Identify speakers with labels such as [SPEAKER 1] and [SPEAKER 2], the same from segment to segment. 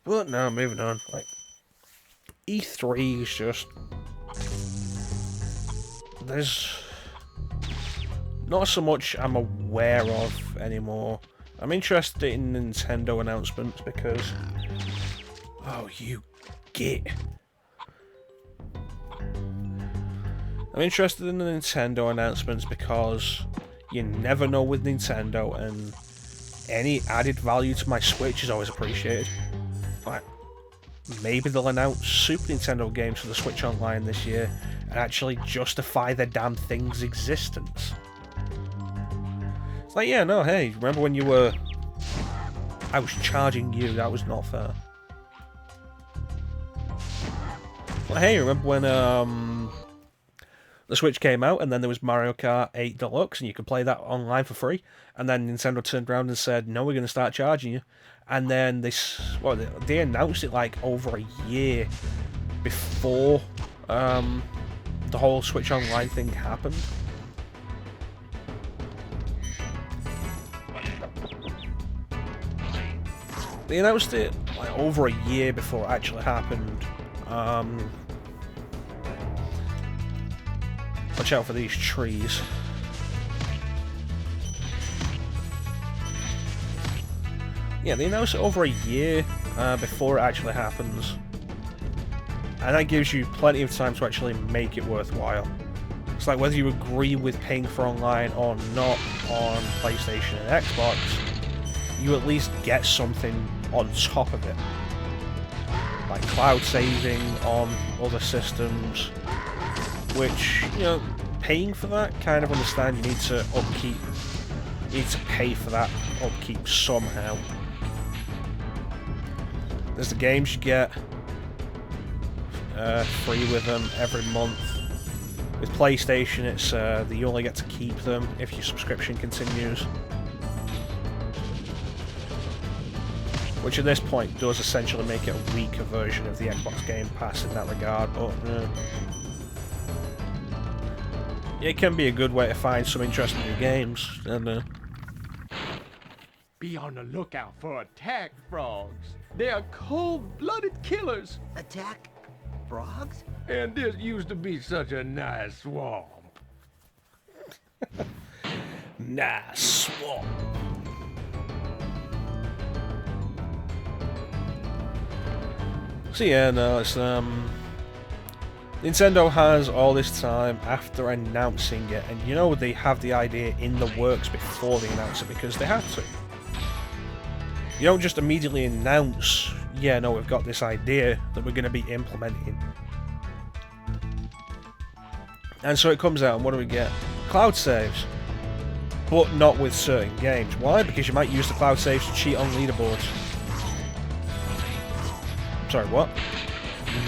[SPEAKER 1] But no, moving on. Like E3 is just there's not so much I'm aware of anymore. I'm interested in Nintendo announcements because oh you git. I'm interested in the Nintendo announcements because you never know with Nintendo, and any added value to my Switch is always appreciated. Like, maybe they'll announce Super Nintendo games for the Switch Online this year and actually justify their damn thing's existence. It's like, yeah, no, hey, remember when you were... I was charging you, that was not fair. Like, hey, remember when, the Switch came out, and then there was Mario Kart 8 Deluxe, and you could play that online for free. And then Nintendo turned around and said, "No, we're going to start charging you." And then they announced it like over a year before the whole Switch Online thing happened. They announced it like over a year before it actually happened. Watch out for these trees. Yeah, they announced it over a year before it actually happens. And that gives you plenty of time to actually make it worthwhile. It's like whether you agree with paying for online or not on PlayStation and Xbox, you at least get something on top of it. Like cloud saving on other systems, which, you know, paying for that, kind of understand you need to upkeep, you need to pay for that upkeep somehow. There's the games you get free with them every month. With PlayStation, it's that you only get to keep them if your subscription continues. Which at this point does essentially make it a weaker version of the Xbox Game Pass in that regard, but it can be a good way to find some interesting new games, and
[SPEAKER 2] Be on the lookout for attack frogs. They are cold-blooded killers.
[SPEAKER 3] Attack frogs?
[SPEAKER 2] And this used to be such a nice swamp.
[SPEAKER 1] nice swamp. So yeah, no, it's Nintendo has all this time after announcing it, and you know they have the idea in the works before they announce it because they have to. You don't just immediately announce, yeah, no, we've got this idea that we're going to be implementing. And so it comes out, and what do we get? Cloud saves. But not with certain games. Why? Because you might use the cloud saves to cheat on leaderboards. Sorry, what?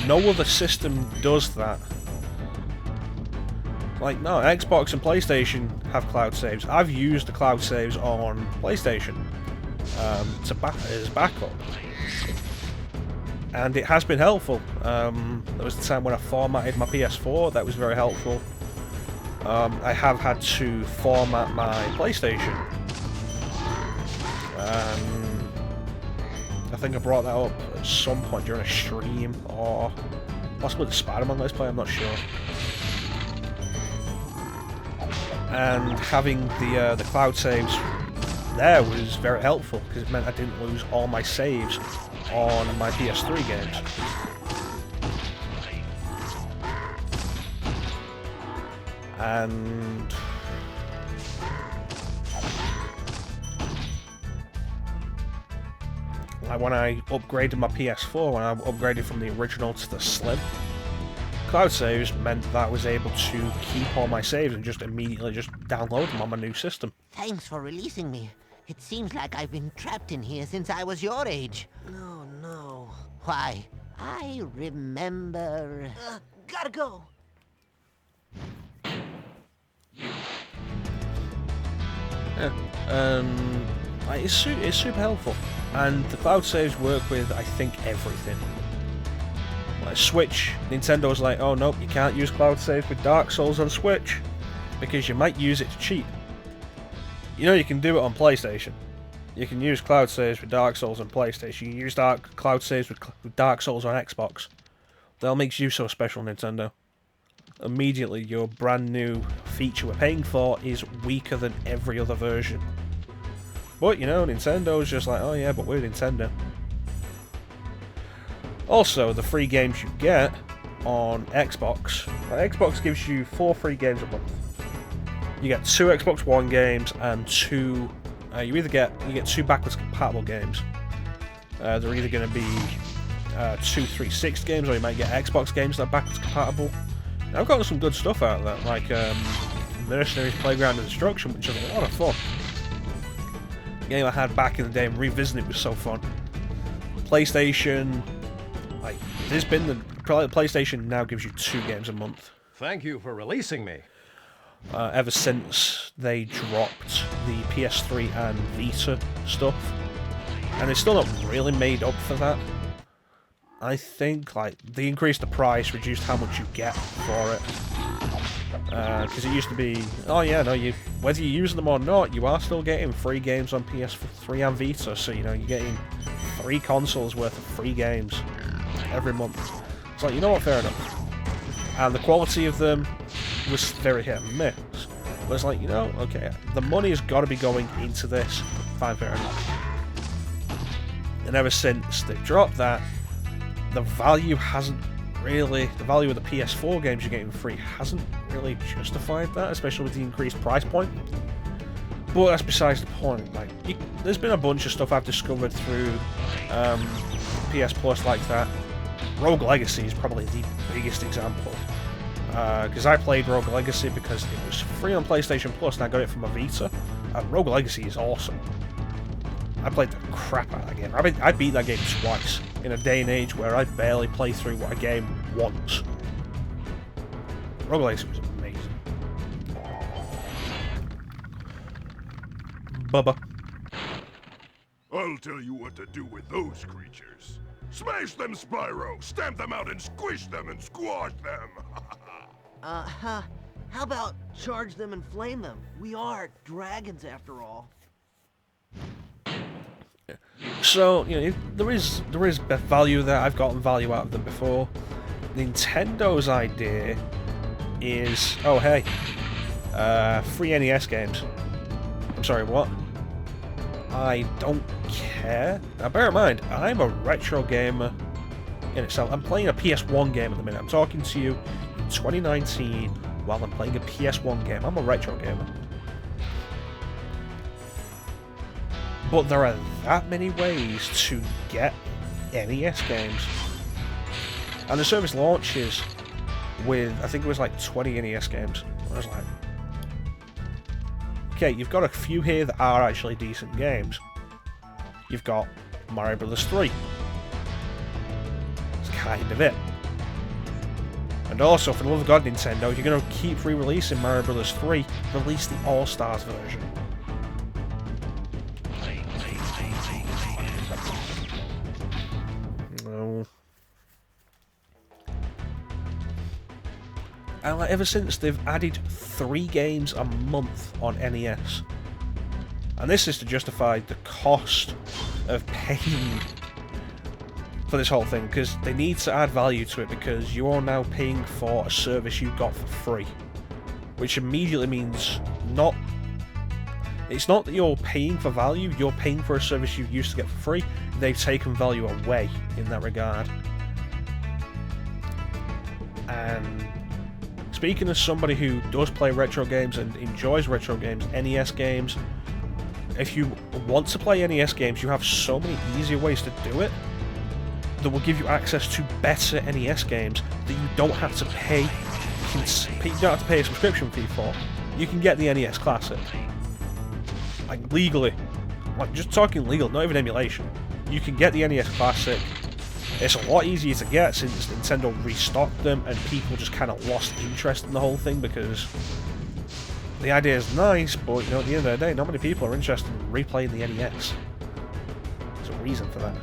[SPEAKER 1] No other system does that. Like, no, Xbox and PlayStation have cloud saves. I've used the cloud saves on PlayStation as backup. And it has been helpful. There was the time when I formatted my PS4, that was very helpful. I have had to format my PlayStation. I think I brought that up at some point during a stream, or possibly the Spider-Man Let's Play, I'm not sure. And having the cloud saves there was very helpful, because it meant I didn't lose all my saves on my PS3 games. And like when I upgraded my PS4, when I upgraded from the original to the Slim, cloud saves meant that I was able to keep all my saves and just immediately just download them on my new system.
[SPEAKER 3] Thanks for releasing me. It seems like I've been trapped in here since I was your age. No, no. Why, I remember... gotta go.
[SPEAKER 1] Yeah, like it's super helpful, and the cloud saves work with, I think, everything. Like Switch, Nintendo's like, oh nope, you can't use cloud saves with Dark Souls on Switch because you might use it to cheat. You know you can do it on PlayStation. You can use cloud saves with Dark Souls on PlayStation. You can use cloud saves with Dark Souls on Xbox. That makes you so special, Nintendo. Immediately, your brand new feature we're paying for is weaker than every other version. But, you know, Nintendo's just like, oh yeah, but we're Nintendo. Also, the free games you get on Xbox. Xbox gives you 4 free games a month. You get 2 Xbox One games and 2... you get 2 backwards compatible games. They're either going to be 2 360 games, or you might get Xbox games that are backwards compatible. And I've gotten some good stuff out of that, like Mercenaries Playground of Destruction, which is a lot of fun. The game I had back in the day, and revisiting it was so fun. PlayStation, like, there's been the PlayStation now gives you 2 games a month.
[SPEAKER 4] Thank you for releasing me.
[SPEAKER 1] Ever since they dropped the PS3 and Vita stuff, and it's still not really made up for that. I think, like, they increased the price, reduced how much you get for it. Because it used to be, oh yeah, no, whether you use them or not, you are still getting free games on PS3 and Vita, so, you know, you're getting 3 consoles worth of free games every month. It's like, you know what, fair enough. And the quality of them was very hit and miss. But it's like, you know, okay, the money has got to be going into this. Fine, fair enough. And ever since they've dropped that, the value of the PS4 games you're getting free hasn't really justified that, especially with the increased price point. But that's besides the point. Like, there's been a bunch of stuff I've discovered through PS Plus like that. Rogue Legacy is probably the biggest example. Because I played Rogue Legacy because it was free on PlayStation Plus and I got it from a Vita. And Rogue Legacy is awesome. I played the crap out of that game. I beat that game twice in a day and age where I barely play through a game once. Rogue Legacy was amazing. Bubba.
[SPEAKER 5] I'll tell you what to do with those creatures. Smash them, Spyro! Stamp them out and squish them and squash them!
[SPEAKER 3] How about charge them and flame them? We are dragons after all.
[SPEAKER 1] So, you know, there is value there. I've gotten value out of them before. Nintendo's idea is, oh hey, free NES games. I'm sorry, what? I don't care. Now bear in mind, I'm a retro gamer in itself. I'm playing a PS1 game at the minute. I'm talking to you in 2019 while I'm playing a PS1 game. I'm a retro gamer. But there are that many ways to get NES games. And the service launches with, I think it was like 20 NES games. I was like, okay, you've got a few here that are actually decent games. You've got Mario Bros. 3. That's kind of it. And also, for the love of God, Nintendo, if you're going to keep re-releasing Mario Bros. 3, release the All-Stars version. No. And like, ever since they've added 3 games a month on NES, and this is to justify the cost of paying for this whole thing, because they need to add value to it, because you are now paying for a service you got for free, which immediately means it's not that you're paying for value, you're paying for a service you used to get for free. They've taken value away in that regard. And speaking as somebody who does play retro games and enjoys retro games, NES games, if you want to play NES games, you have so many easier ways to do it that will give you access to better NES games that you don't have to pay. You don't have to pay a subscription fee for. You can get the NES Classic, like legally, like just talking legal, not even emulation. You can get the NES Classic. It's a lot easier to get since Nintendo restocked them and people just kind of lost interest in the whole thing, because the idea is nice, but you know, at the end of the day, not many people are interested in replaying the NES. There's a reason for that.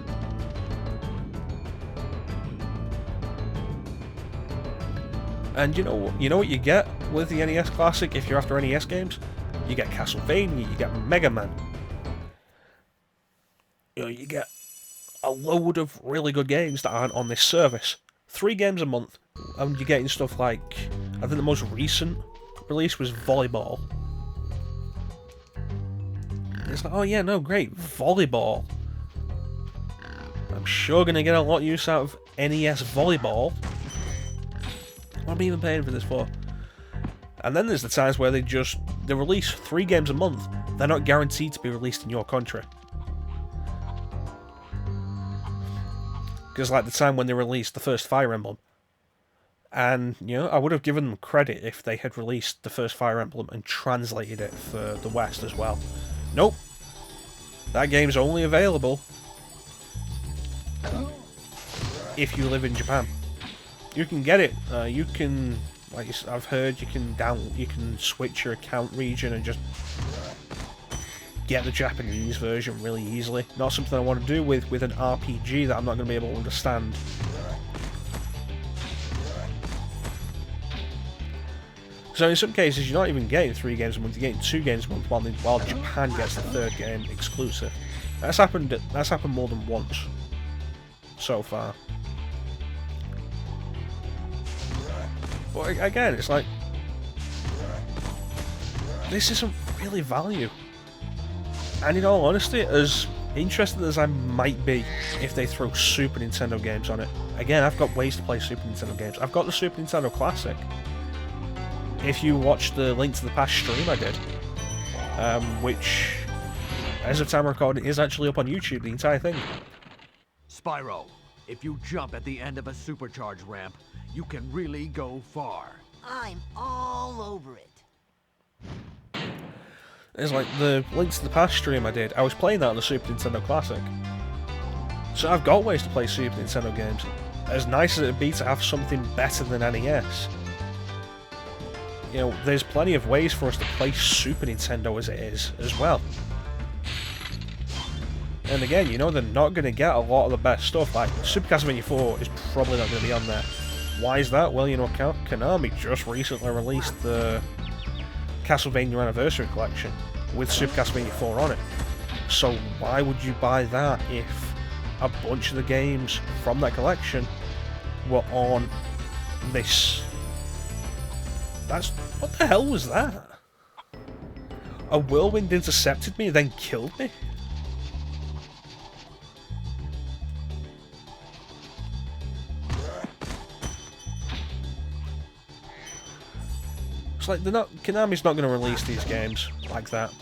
[SPEAKER 1] And you know what you get with the NES Classic if you're after NES games? You get Castlevania, you get Mega Man. you get a load of really good games that aren't on this service. 3 games a month, and you're getting stuff like, I think the most recent release was Volleyball. It's like, oh yeah, no, great, Volleyball. I'm sure gonna get a lot of use out of NES Volleyball. What am I even paying for this for? And then there's the times where they release 3 games a month. They're not guaranteed to be released in your country. Because like the time when they released the first Fire Emblem. And, you know, I would have given them credit if they had released the first Fire Emblem and translated it for the West as well. Nope. That game's only available if you live in Japan. You can get it. You can, like I've heard, you can switch your account region and just get the Japanese version really easily. Not something I want to do with an RPG that I'm not going to be able to understand. So in some cases, you're not even getting 3 games a month, you're getting 2 games a month, while Japan gets the 3rd game exclusive. That's happened more than once so far. But again, it's like, this isn't really value. And in all honesty, as interested as I might be if they throw Super Nintendo games on it, again, I've got ways to play Super Nintendo games. I've got the Super Nintendo Classic. If you watch the Link to the Past stream I did, which, as of time of recording, is actually up on YouTube, the entire thing.
[SPEAKER 2] Spyro, if you jump at the end of a supercharge ramp, you can really go far.
[SPEAKER 3] I'm all over it.
[SPEAKER 1] It's like the Link to the Past stream I did, I was playing that on the Super Nintendo Classic. So I've got ways to play Super Nintendo games. As nice as it'd be to have something better than NES, you know, there's plenty of ways for us to play Super Nintendo as it is, as well. And again, you know, they're not going to get a lot of the best stuff. Like, Super Castlevania 4 is probably not going to be on there. Why is that? Well, you know, Konami just recently released the Castlevania Anniversary Collection with Super Castlevania 4 on it. So why would you buy that if a bunch of the games from that collection were on this? What the hell was that? A whirlwind intercepted me and then killed me? It's like Konami's not going to release these games like that.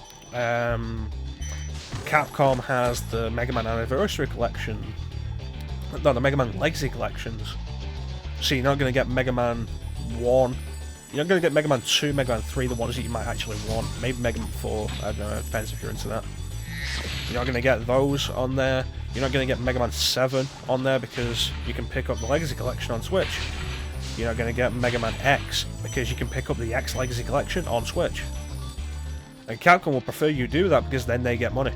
[SPEAKER 1] Capcom has the Mega Man Anniversary Collection. No, the Mega Man Legacy Collections. So you're not going to get Mega Man 1. You're not going to get Mega Man 2, Mega Man 3, the ones that you might actually want. Maybe Mega Man 4, I don't know, it depends if you're into that. You're not going to get those on there. You're not going to get Mega Man 7 on there because you can pick up the Legacy Collection on Switch. You're not going to get Mega Man X because you can pick up the X Legacy Collection on Switch. And Capcom will prefer you do that because then they get money.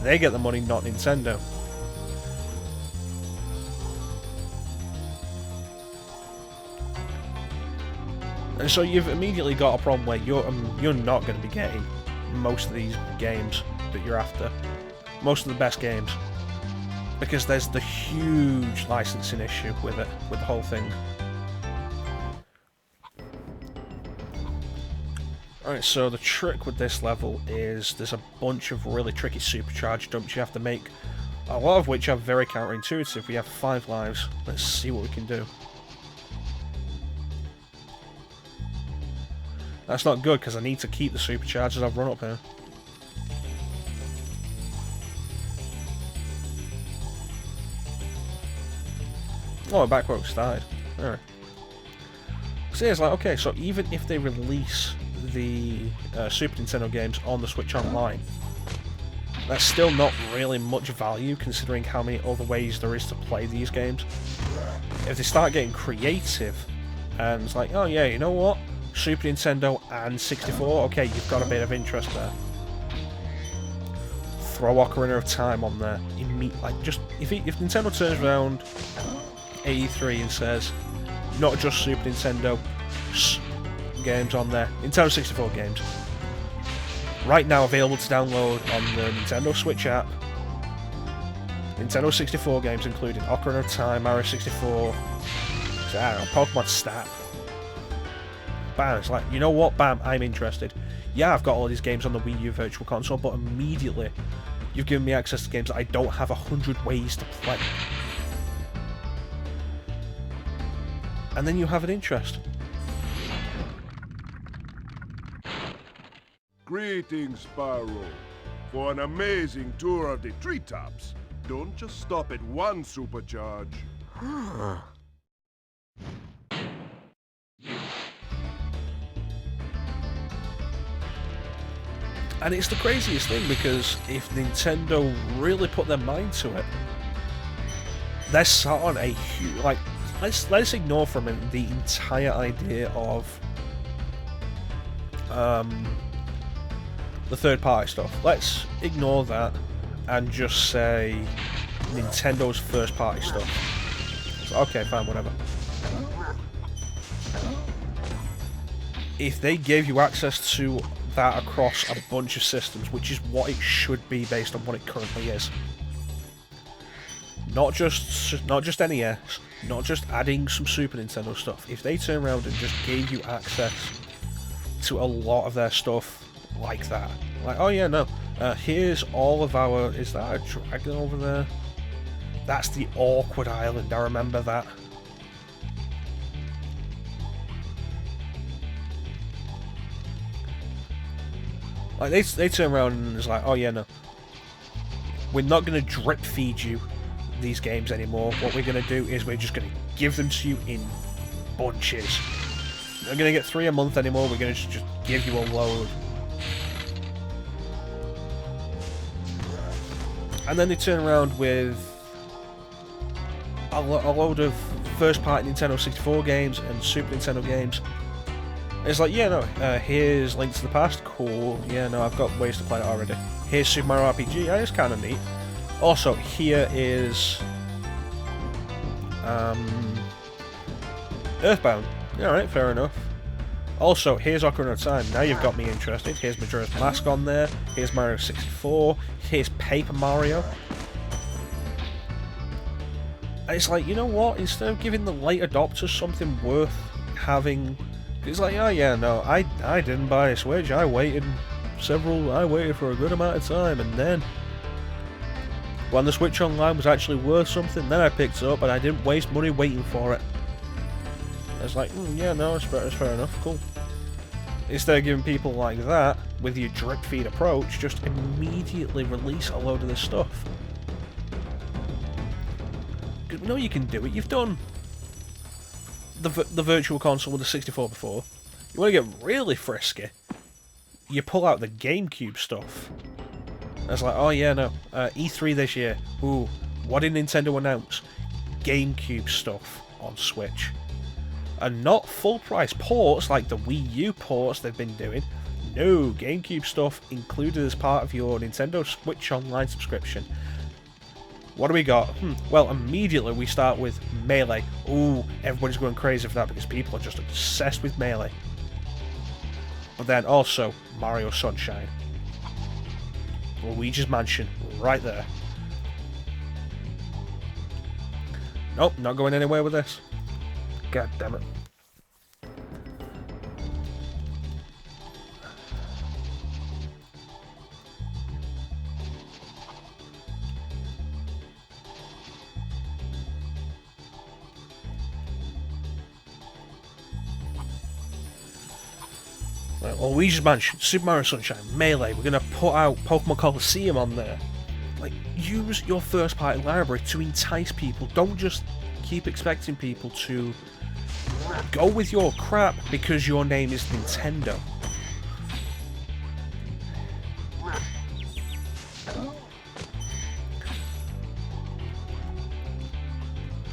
[SPEAKER 1] They get the money, not Nintendo. And so you've immediately got a problem where you're not going to be getting most of these games that you're after. Most of the best games. Because there's the huge licensing issue with it, with the whole thing. Alright, so the trick with this level is there's a bunch of really tricky supercharge dumps you have to make, a lot of which are very counterintuitive. We have 5 lives. Let's see what we can do. That's not good because I need to keep the supercharges I've run up here. Oh, we're back where we started. Alright. So it's like, okay, so even if they release the Super Nintendo games on the Switch Online, that's still not really much value considering how many other ways there is to play these games. If they start getting creative, and it's like, oh yeah, you know what? Super Nintendo and 64, okay, you've got a bit of interest there. Throw Ocarina of Time on there. Like, just if Nintendo turns around at E3 and says, not just Super Nintendo games on there, Nintendo 64 games, right now available to download on the Nintendo Switch app, Nintendo 64 games including Ocarina of Time, Mario 64, I don't know, Pokemon Snap. Bam, it's like, you know what, bam, I'm interested. Yeah, I've got all these games on the Wii U Virtual Console, but immediately you've given me access to games that I don't have 100 ways to play. And then you have an interest.
[SPEAKER 5] Greetings, Spyro. For an amazing tour of the treetops, don't just stop at one supercharge.
[SPEAKER 1] And it's the craziest thing, because if Nintendo really put their mind to it, they're sat on a huge, like, let's ignore for a minute the entire idea of the third-party stuff. Let's ignore that and just say Nintendo's first-party stuff. So, okay, fine, whatever. If they gave you access to that across a bunch of systems, which is what it should be based on what it currently is, not just NES, not just adding some Super Nintendo stuff. If they turn around and just gave you access to a lot of their stuff like that, like, oh yeah, no, here's all of our, is that a dragon over there? That's the awkward island, I remember that. Like, they turn around and it's like, oh yeah, no, we're not going to drip feed you these games anymore. What we're going to do is we're just going to give them to you in bunches. We're not going to get 3 a month anymore, we're going to just give you a load. And then they turn around with a load of first-party Nintendo 64 games and Super Nintendo games. It's like, yeah, no, here's Link to the Past, cool, yeah, no, I've got ways to play it already. Here's Super Mario RPG, yeah, it's kind of neat. Also, here is Earthbound, alright, fair enough. Also, here's Ocarina of Time, now you've got me interested. Here's Majora's Mask on there, here's Mario 64, here's Paper Mario. And it's like, you know what, instead of giving the late adopters something worth having, it's like, oh yeah, no, I didn't buy a Switch, I waited for a good amount of time, and then when the Switch Online was actually worth something, then I picked it up, and I didn't waste money waiting for it. It's like, yeah, no, it's fair enough, cool. Instead of giving people like that, with your drip feed approach, just immediately release a load of this stuff. Because we know you can do it, you've done the Virtual Console with the 64 before. You want to get really frisky, you pull out the GameCube stuff. And it's like, oh yeah, no, E3 this year, ooh, what did Nintendo announce? GameCube stuff on Switch. And not full price ports like the Wii U ports they've been doing. No, GameCube stuff included as part of your Nintendo Switch Online subscription. What do we got? Well, immediately we start with Melee. Ooh, everybody's going crazy for that because people are just obsessed with Melee. But then also Mario Sunshine. Luigi's Mansion, right there. Nope, not going anywhere with this. God damn it. Right, Luigi's Mansion, Super Mario Sunshine, Melee, we're going to put out Pokemon Coliseum on there. Like, use your first party library to entice people. Don't just keep expecting people to go with your crap because your name is Nintendo.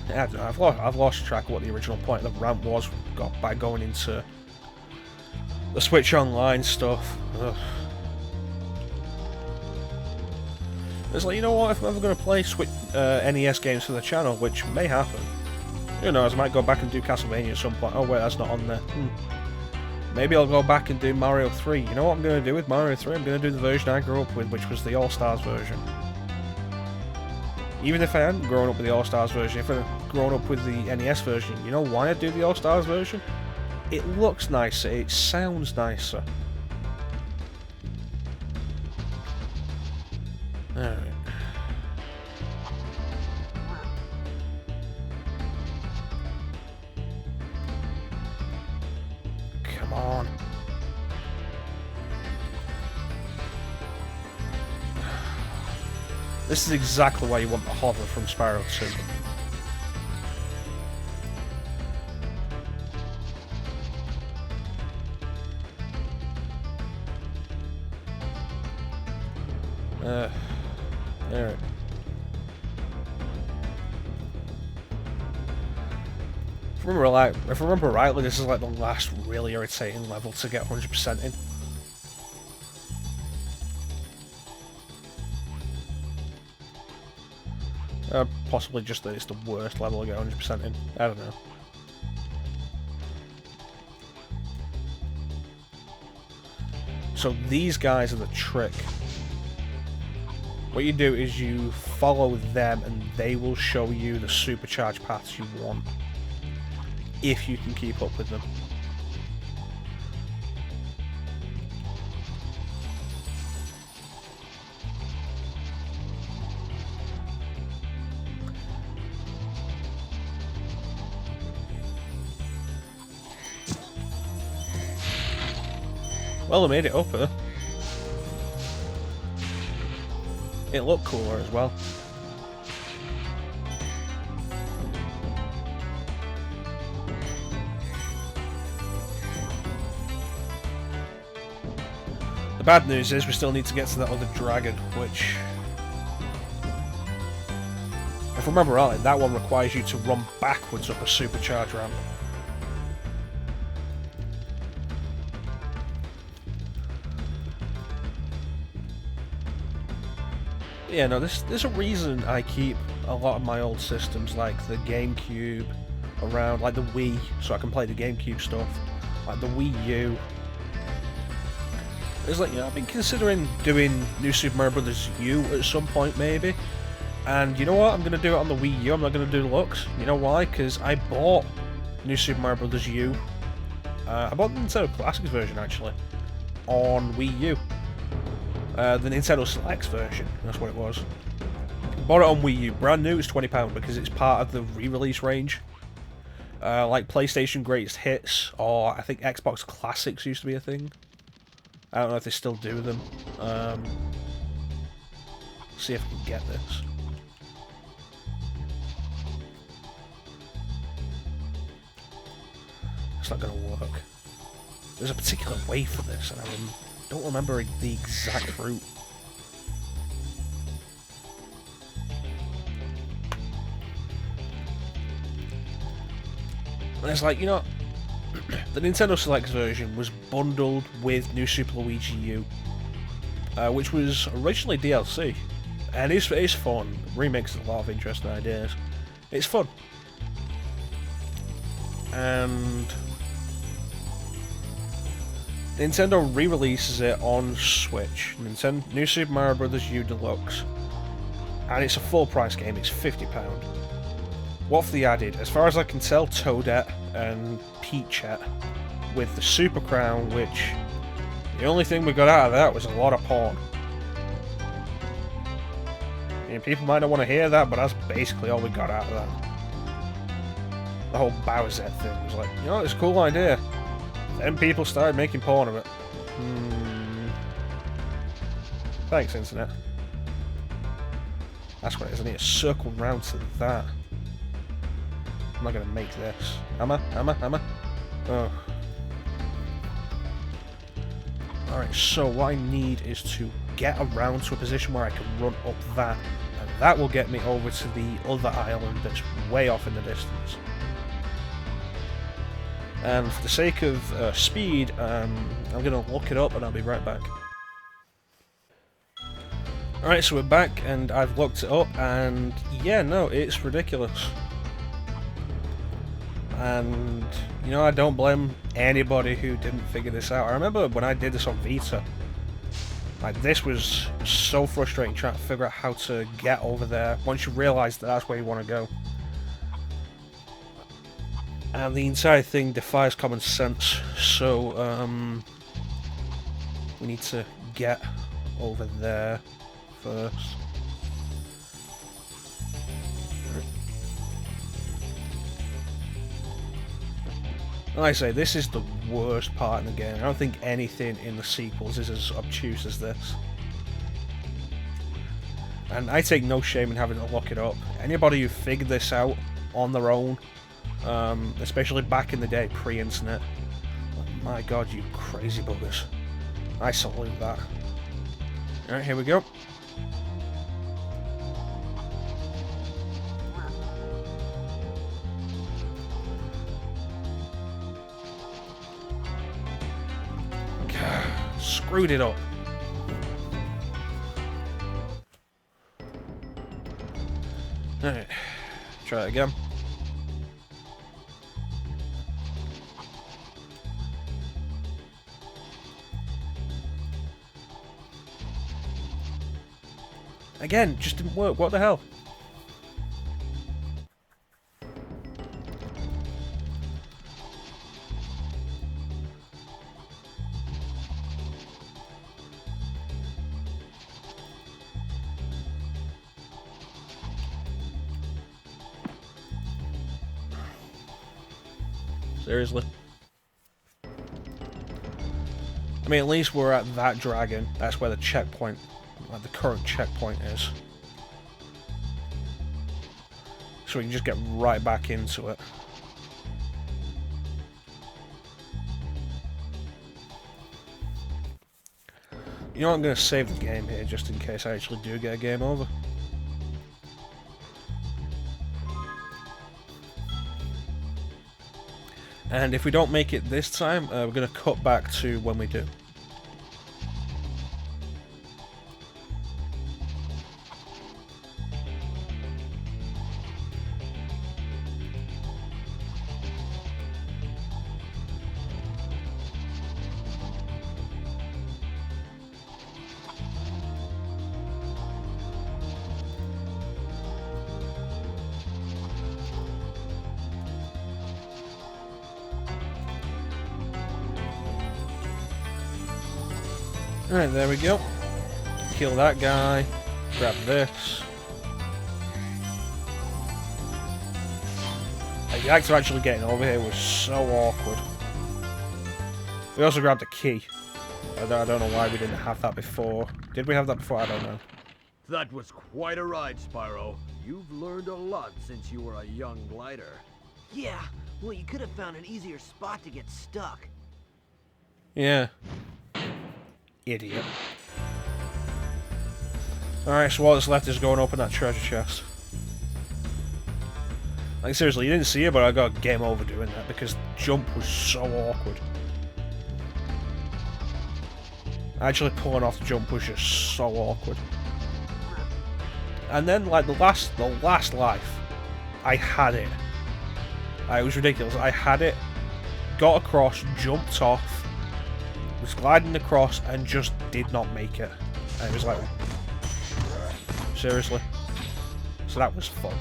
[SPEAKER 1] I've lost track of what the original point of the rant was by going into the Switch Online stuff. Ugh. It's like, you know what, if I'm ever going to play NES games for the channel, which may happen, who knows, I might go back and do Castlevania at some point. Oh wait, that's not on there. Maybe I'll go back and do Mario 3. You know what I'm going to do with Mario 3? I'm going to do the version I grew up with, which was the All-Stars version. Even if I hadn't grown up with the All-Stars version, if I'd grown up with the NES version, you know why I'd do the All-Stars version? It looks nicer, it sounds nicer. Alright. Come on. This is exactly why you want the hover from Spyro 2. Alright. If I remember rightly, this is like the last really irritating level to get 100% in. Possibly just that it's the worst level to get 100% in. I don't know. So these guys are the trick. What you do is you follow them and they will show you the supercharged paths you want. If you can keep up with them. Well, I made it up, huh? It looked cooler as well. The bad news is we still need to get to that other dragon, which... if I remember rightly, that one requires you to run backwards up a supercharged ramp. Yeah, no, there's a reason I keep a lot of my old systems, like the GameCube, around, like the Wii, so I can play the GameCube stuff, like the Wii U. It's like, you know, I've been considering doing New Super Mario Bros. U at some point, maybe. And you know what? I'm going to do it on the Wii U, I'm not going to do Deluxe. You know why? Because I bought New Super Mario Bros. U. I bought the Nintendo Classics version, actually, on Wii U. The Nintendo Selects version, that's what it was. Bought it on Wii U, brand new, it's £20 because it's part of the re-release range. Like PlayStation Greatest Hits, or I think Xbox Classics used to be a thing. I don't know if they still do them. See if I can get this. It's not going to work. There's a particular way for this, and I don't remember the exact route. And it's like, you know, the Nintendo Selects version was bundled with New Super Luigi U, which was originally DLC, and it's fun. Remakes a lot of interesting ideas. It's fun, and Nintendo re-releases it on Switch. New Super Mario Bros. U Deluxe, and it's a full-price game. It's £50. What have they added? As far as I can tell, Toadette and Peachette with the Super Crown, which the only thing we got out of that was a lot of porn. I mean, people might not want to hear that, but that's basically all we got out of that. The whole Bowser thing was like, you know, it's a cool idea. Then people started making porn of it. Thanks, Internet. That's what it is. I need to circle round to that. I'm not going to make this. Am I? Oh. Alright, so what I need is to get around to a position where I can run up that. And that will get me over to the other island that's way off in the distance. And for the sake of speed, I'm going to look it up and I'll be right back. Alright, so we're back and I've looked it up, and yeah, no, it's ridiculous. And, you know, I don't blame anybody who didn't figure this out. I remember when I did this on Vita, Like, this was so frustrating trying to figure out how to get over there once you realise that that's where you want to go. And the entire thing defies common sense, so we need to get over there first. Like I say, this is the worst part in the game. I don't think anything in the sequels is as obtuse as this. And I take no shame in having to look it up. Anybody who figured this out on their own, especially back in the day, pre-internet, my god, you crazy buggers. I salute that. Alright, here we go. Screwed it up. Alright, try it again. Again, just didn't work. What the hell? Seriously? I mean, at least we're at that dragon. That's where the checkpoint, like the current checkpoint is. So we can just get right back into it. You know what, I'm going to save the game here just in case I actually do get a game over. And if we don't make it this time, we're going to cut back to when we do. Alright, there we go. Kill that guy. Grab this. The act of actually getting over here was so awkward. We also grabbed a key. I don't know why we didn't have that before. Did we have that before? I don't know.
[SPEAKER 2] That was quite a ride, Spyro. You've learned a lot since you were a young glider.
[SPEAKER 3] Yeah, well, you could have found an easier spot to get stuck.
[SPEAKER 1] Yeah. Idiot. Alright, so all that's left is going open that treasure chest. Like, seriously, you didn't see it, but I got game over doing that because jump was so awkward. Actually pulling off the jump was just so awkward. And then, like, the last life, I had it. It was ridiculous. I had it, got across, jumped off, was gliding across, and just did not make it. And it was like, seriously? So that was fun.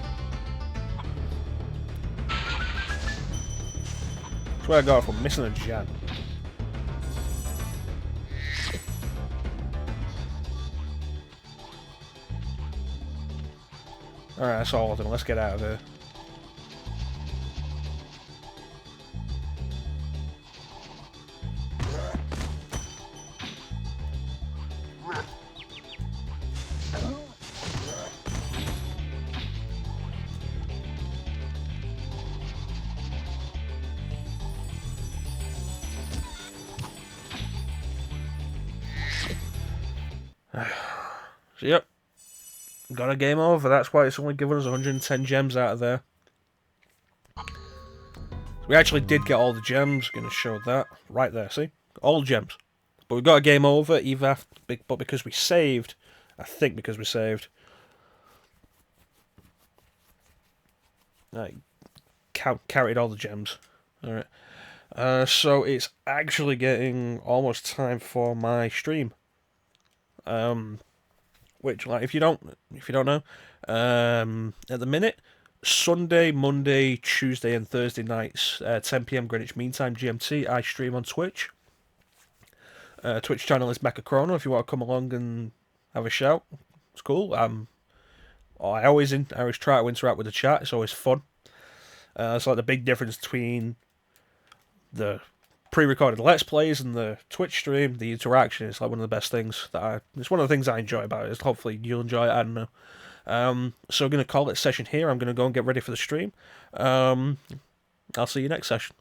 [SPEAKER 1] Swear to God, if we're missing a gem. Alright, that's all of them. Let's get out of here. So, yep. Got a game over. That's why it's only given us 110 gems out of there. We actually did get all the gems. Gonna show that. Right there, see? All gems. But we got a game over, either after, but because we saved. I think because we saved. Carried all the gems. Alright. So it's actually getting almost time for my stream. Which, like, if you don't know, at the minute, Sunday, Monday, Tuesday, and Thursday nights, 10 p.m. Greenwich Mean Time GMT, I stream on Twitch. Twitch channel is MechaChrono. If you want to come along and have a shout, it's cool. I always try to interact with the chat. It's always fun. It's like the big difference between the pre-recorded Let's Plays and the Twitch stream. The interaction is like one of the best things it's one of the things I enjoy about it. Hopefully you'll enjoy it. I don't know. So I'm going to call it a session here. I'm going to go and get ready for the stream. I'll see you next session.